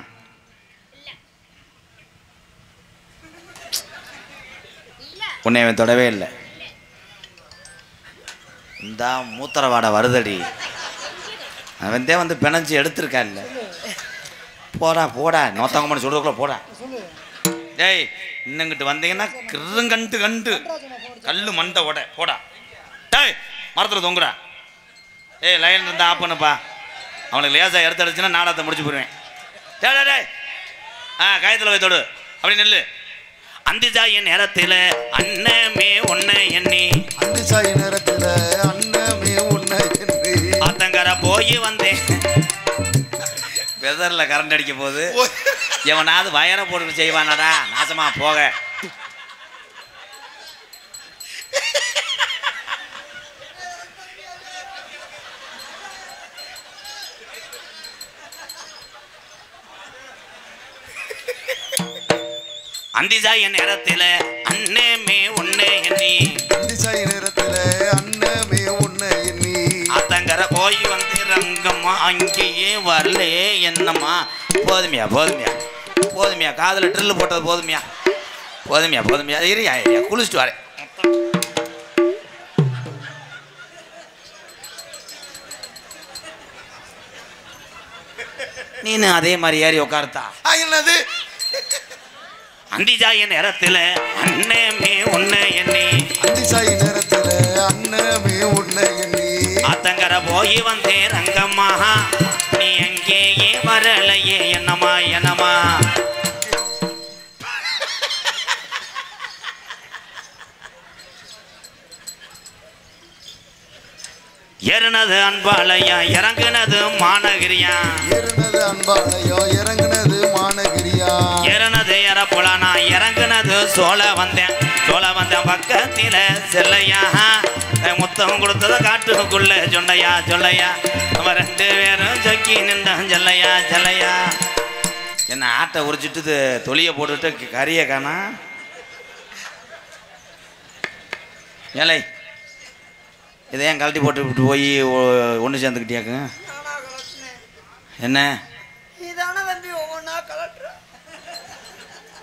உன்னை அவன் தொடவே இல்லை. இந்த மூத்திர வாடை வருதடி. அவன் தான் வந்து பிணைஞ்சி எடுத்திருக்கா இல்லை. போடா போடா நோத்தங்கம்னு சொல்றதுக்குள்ள போடா. டேய் இன்னங்கிட்டு வந்தீங்கன்னா கிருங்கண்டு கண்டு கல்லு மண்டை ஓட போடா. டேய் மரத்தில் தொங்குடா. ஏய் லைன் இருந்தால் ஆஃப் பண்ணுப்பா. அவனுக்கு லேசாக எடுத்து அடிச்சுன்னா நாடகத்தை முடிச்சு போடுவேன். டே டே காயத்தில் போய் தொடு அப்படி நெல்லு. அந்திஜாயி நேரத்தில் அன்னமே உன்னை எண்ணி, அந்திஜாயி நேரத்தில் அன்னமே உன்னை எண்ணி ஆத்தங்கரை போய் வந்தேன். வெதரில் கரண்ட் அடிக்க போது எவனாவது வயரை போட்டு செய்வானடா. நாசமா போக. அந்திஜாயி நேரத்தில் அன்னமே உன்னை எண்ணி, அந்திஜாயி நேரத்தில் அன்னமே உன்னை எண்ணி ஆத்தங்கரை போய் வந்து ரங்கம்மா அங்கேயே வரலே என்னம்மா. போதுமையா போதுமையா போதுமையா, காதில் ட்ரில்லு போட்டது போதுமையா போதுமையா போதுமையா. இரியா இரியா குளிச்சுட்டு வரேன். நீனு அதே மாதிரி ஏறி உட்காருத்தா. என்னது? அந்திஜாயி நேரத்தில் அன்னமே உன்னை எண்ணி, அந்திஜாயி நேரத்தில் அன்னமே உன்னை எண்ணி ஆத்தங்கரை போய் வந்தேன் ரங்கம்மா. நீ எங்கேயே வரலையே என்னம்மா என்னம்மா. ஏறுனது அன்பாளையா இறங்குனது மானகிரியா, ஏறுனது அன்பாளையோ இறங்குனது மானகிரியா, ஏறுனது எறப்புலனா இறங்குனது சோழ வந்தேன் பக்கத்தில செல்லையா. முத்தம் கொடுத்ததை காட்டுக்குள்ள சொன்னையா சொல்லையா. அவன் 2 பேரும் சொக்கி நின்றான் செல்லையா செல்லையா. என்ன ஆட்டை உரிச்சிட்டு தொலியை போட்டுட்டு கறியை காணா. ஏலை இதை ஏன் கழட்டி போட்டு விட்டு போய் ஒன்று சேர்ந்துக்கிட்டியாக்குங்க. என்ன இதான தம்பி ஒவ்வொன்றா கலட்டுற.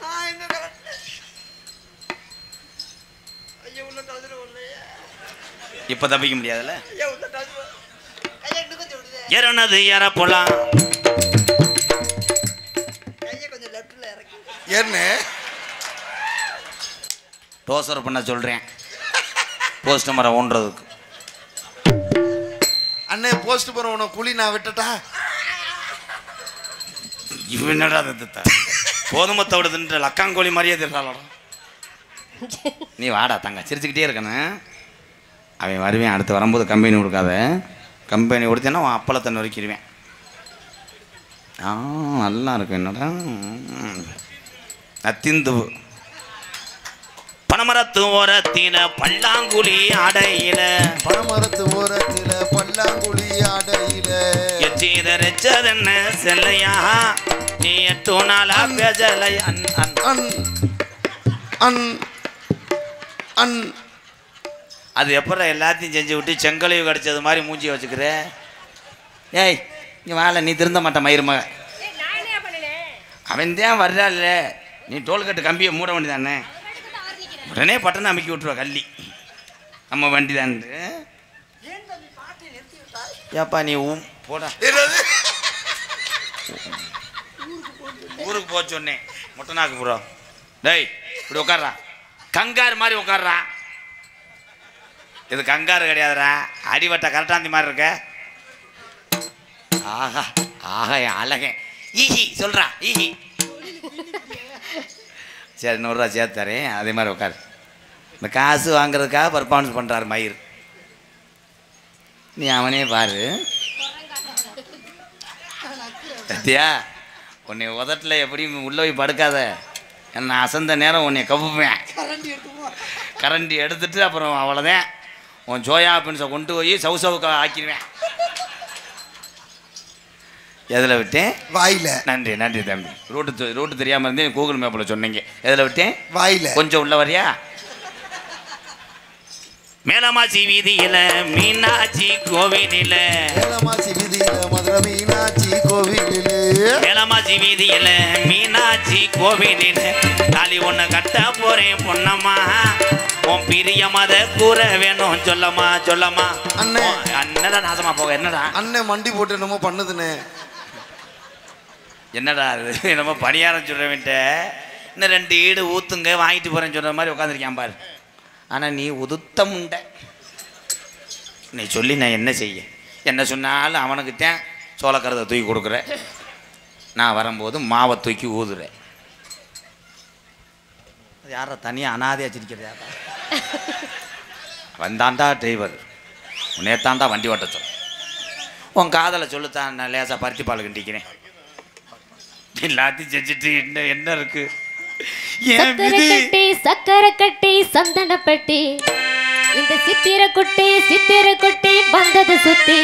நான் எங்க கலட்டுறேன்? ஐயா உள்ள கலந்துரு இல்லையா? இப்போ தப்பிக்க முடியாதுல்ல. ஐயா உள்ள கலந்துரு. கையை இன்னும் கொஞ்சம் விடுதே. ஏறனது ஏற போலாம். கையை கொஞ்சம் லெஃப்ட்ல இறக்கி. என்ன டோசர் பண்ண சொல்கிறேன் போஸ்ட் மரம் ஊன்றதுக்கு. அண்ணே போஸ்ட் போற உன குழி நான் விட்டட்டா? இவன் என்னடா கோதுமத்தை விடுதுன்ற லக்காங்கோழி மாதிரியே தெரியாளா. நீ வாடா தங்க, சிரிச்சுக்கிட்டே இருக்கணும். அவன் வருவேன், அடுத்து வரும்போது கம்பெனி கொடுக்காத. கம்பெனி கொடுத்தேன்னா அவன் அப்பளத்தை நொறுக்கிடுவேன். நல்லா இருக்கும். என்னடா நத்திந்து பனமரத்து ஓரத்தின பல்லாங்குழி அடையில, பனமரத்து ஓரத்தில பல்லாங்குழி அடையில எச்சதென்ன செல்லையா நீ 8 நாளா பேசலை. அன் அன் அன் அன் அது எப்பறம் எல்லாத்தையும் செஞ்சு விட்டு செங்கலையும் கடிச்சது மாதிரி மூஞ்சி வச்சுக்கிற. ஏய் இங்கே வாழ, நீ திருந்த மாட்டேன் மயிர் மக. அவன் தான் வர்றாள், நீ டோல்கட்டு கம்பியை மூட வேண்டியதானே. உடனே பட்டனை அமைக்கி விட்டுருவா கள்ளி. நம்ம வண்டி தான். ஏப்பா நீ போடா. ஊருக்கு போக சொன்னேன் முட்டநாக்கு ப்ரோ. டேய் இப்படி உட்கார்றா, கங்காரு மாதிரி உட்கார்றா. இது கங்காரு கிடையாதுடா, அடிவட்ட கரட்டாந்தி மாதிரி இருக்க. ஆஹா ஆஹா என் அழகன் ஈஹி சொல்கிறா ஈஹி. சரி 100 ரூபா சேர்த்து தரேன், அதே மாதிரி உட்காரு. இந்த காசு வாங்குறதுக்காக பர்ஃபார்மன்ஸ் பண்ணுறாரு மயிர். நீ அவனே பாரு. சத்தியா உன்னை உதட்டில் எப்படி உள்ள போய் படுக்காத. என்ன அசந்த நேரம் உன்னை கவுப்பேன். கரண்டி எடுத்துட்டு அப்புறம் அவ்வளோதான் உன் ஜோயா பின்ஸை கொண்டு போய் சவுசவுக்க ஆக்கிடுவேன். எதில் விட்டேன்? வாயில. நன்றி நன்றி தம்பி. ரூட்டு தெரியாமல் இருந்தே கூகுள் மேப்பில் சொன்னீங்க. எதில் விட்டேன்? வாயில. கொஞ்சம் உள்ள வரியா? மேலமாசி வீதியில மீனாட்சி கோவிலில், மேலமாசி வீதியில மதுரை மீனாட்சி கோவிலில், மேலமாசி வீதியில மீனாட்சி கோவிலில் தாலி ஒன்று கட்ட போறேன் பொன்னம்மா. உன் பிரிய மத கூற வேணும் சொல்லம்மா சொல்லம்மா. அண்ணே என்னடா நாசமா போக. என்னடா அண்ணன் மண்டி போட்டு என்னமோ பண்ணுதுண்ணே. என்னடா அது என்னமோ பணியாரம் சொல்கிறவன்ட்ட இன்னும் 2 ஈடு ஊற்றுங்க வாங்கிட்டு போகிறேன்னு சொல்கிற மாதிரி உட்காந்துருக்கான் பாரு. ஆனால் நீ உதுத்த முண்டை. நீ சொல்லி நான் என்ன செய்ய? என்ன சொன்னாலும் அவனுக்குத்தான் சோளக்கரத்தை தூக்கி கொடுக்குறேன். நான் வரும்போது மாவை தூக்கி ஊதுறேன். யாரா தனியாக அனாதையாக வச்சிருக்கிறதா? வந்தாண்டா டிரைவர், உன்னையத்தாண்டா வண்டி ஓட்ட சொல். உன் காதலை சொல்லுத்தான் நான் லேசாக பருத்தி பால் கிண்டிக்கிறேன். எல்லாத்தையும் செஞ்சுட்டு என்ன இருக்கு? சக்கரை கட்டி சந்தன பெட்டி இந்த சித்திர குட்டி வந்தது சுத்தி